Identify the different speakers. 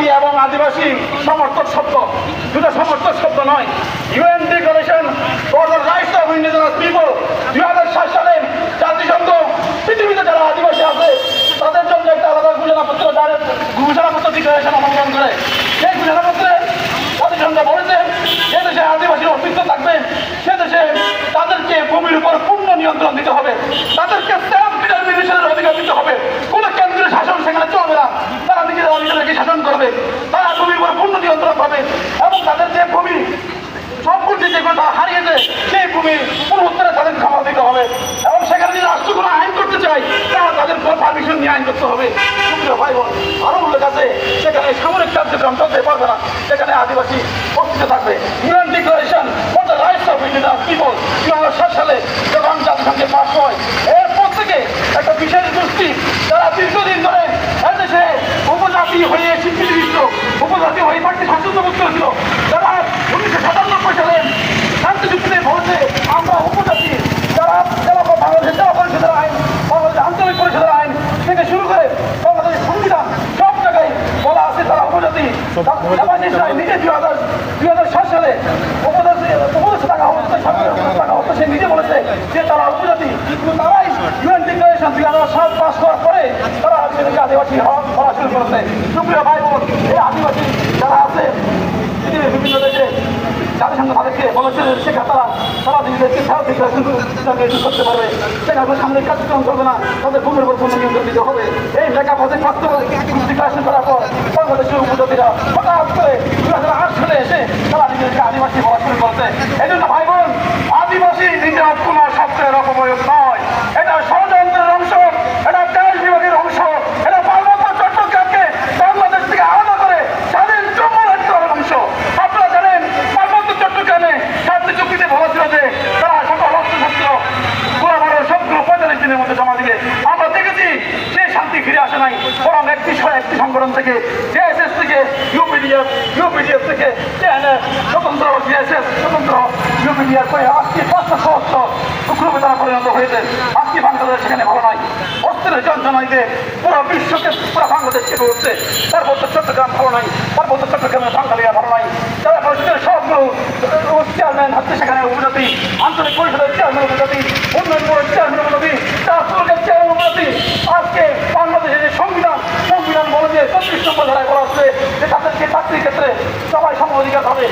Speaker 1: জাতি এবং আদিবাসী সমর্থক শব্দ, দুটো সমর্থক শব্দ নয়। UN declaration for the rights of indigenous people 2007 সালে জাতিসংঘ পৃথিবীতে যারা আদিবাসী আছে তাদের জন্য একটা আলাদা ঘোষণাপত্র ডিক্লারেশন অনুমোদন করে। সেই ঘোষণাপত্রে জাতিসংঘ বলেছে যে দেশে আদিবাসীর অস্তিত্ব থাকবে সে দেশে তাদেরকে ভূমির উপর পূর্ণ নিয়ন্ত্রণ দিতে হবে, তাদেরকে সেলফ ডিটারমিনেশনের অধিকার দিতে হবে। কোনো কেন্দ্রীয় শাসন সেখানে চলবে না, তারা নিজেদেরকে শাসন করবে, তারা ভূমির উপর পূর্ণ নিয়ন্ত্রণ পাবে এবং তাদের যে ভূমি সম্পত্তি যেগুলো তারা হারিয়েছে সেই ভূমি পুনরুদ্ধারে তাদের ক্ষমতা দিতে হবে এবং সেখানে যদি রাষ্ট্র কোনো আইন করতে চায় তারা তাদের পারমিশন নিয়ে আইন করতে হবে। ভাই বোন, আরো উল্লেখ আছে সেখানে সামরিক কার্যক্রম চলতে পারবে না, সেখানে আদিবাসী অস্তিত্ব থাকবে। UN declaration for the rights of indigenous people 2007 সালে যখন জাতিসংঘে পাস হয়, এরপর থেকে একটা বিশেষ গোষ্ঠী যারা দীর্ঘদিন ধরে এদেশে উপজাতি হয়ে স্বীকৃতিদিষ্ট, উপজাতি হয়ে থাকতে স্বাচ্ছন্দ্যবোধ করেছিল, যারা 1997 সালে শান্তি চুক্তিতে বলেছে আমরা উপজাতি, যারা বাংলাদেশের জেলা পরিষদের আইন, বাংলাদেশের আঞ্চলিক পরিষদের আইন থেকে শুরু করে বাংলাদেশের সংবিধান সব জায়গায় বলা আছে তারা উপজাতি। নিজে 2007 সালে উপদেশে থাকা অবস্থা সে নিজে বলেছে যে তারা উপজাতি, কিন্তু তারাই ইউএন ডিক্লারেশন 2007 পাস করার পরে তারা সেটাকে আদিবাসী হওয়া শুরু করেছে। সুপ্রিয় ভাই বোন, এই আদিবাসী যারা আছে পৃথিবীর বিভিন্ন দেশে জাতিসংঘ তাদেরকে বলেছে সেখানে তারা নিজেদেরকে সেলফ ডিক্লারেশন করতে পারবে, সেখানে সামরিক কার্যক্রম চলবে না, তাদের ভূমির উপর পূর্ণ নিয়ন্ত্রণ দিতে হবে। এই প্রেক্ষাপটে বাস্তব ডিক্লারেশন করার পর বাংলাদেশের উপজাতিরা হঠাৎ করে 2008 সালে এসে তারা নিজেদেরকে আদিবাসী বলা শুরু করেছে। এই জন্য ভাই বোন, আদিবাসী নিজের কোনো শব্দের অপপ্রয়োগ নয়, এটা ষড়যন্ত্রের অংশ, এটা দেশ বিভাগের অংশ, এটা পার্বত্য চট্টগ্রামকে বাংলাদেশ থেকে আলাদা করে স্বাধীন জম্মু রাজ্যের অংশ। আপনারা জানেন পার্বত্য চট্টগ্রামে শান্তি চুক্তিতে বলা ছিল যে তারা সকল অস্ত্রশস্ত্র গোলাবারো সবগুলো 45 দিনের মধ্যে জমা দিবে। আমরা দেখেছি সেই শান্তি ফিরে আসে নাই, বরং একটি সংগঠন থেকে জেএসএস থেকে ইউপিডিএফ থেকে স্বতন্ত্র জেএসএস স্বতন্ত্র ইউপিডিএফ করে আজকে 500 সহস্র টুকরোতে তারা পরিণত হয়েছে। আজকে বাংলাদেশ সেখানে ভালো নাই, অস্ত্রের যন্ত্রণায় যে পুরো বিশ্বকে পুরো বাংলাদেশ কেঁপে উঠছে। পার্বত্য চট্টগ্রাম ভালো নাই, পার্বত্য চট্টগ্রামের বাঙালিরা ভালো নাই, যারা পরিষদের সবগুলো চেয়ারম্যান হচ্ছে সেখানে উপজাতি, আঞ্চলিক পরিষদের চেয়ারম্যান উপজাতি, উন্নয়ন বোর্ডের চেয়ারম্যান উপজাতি, ট্রান্সপোর্টের চেয়ারম্যান উপজাতি। আজকে বাংলাদেশের যে সংবিধান বলে যে 34 নম্বর ধারায় বলা হচ্ছে যে তাদেরকে চাকরির ক্ষেত্রে সবাই সম অধিকার হবে।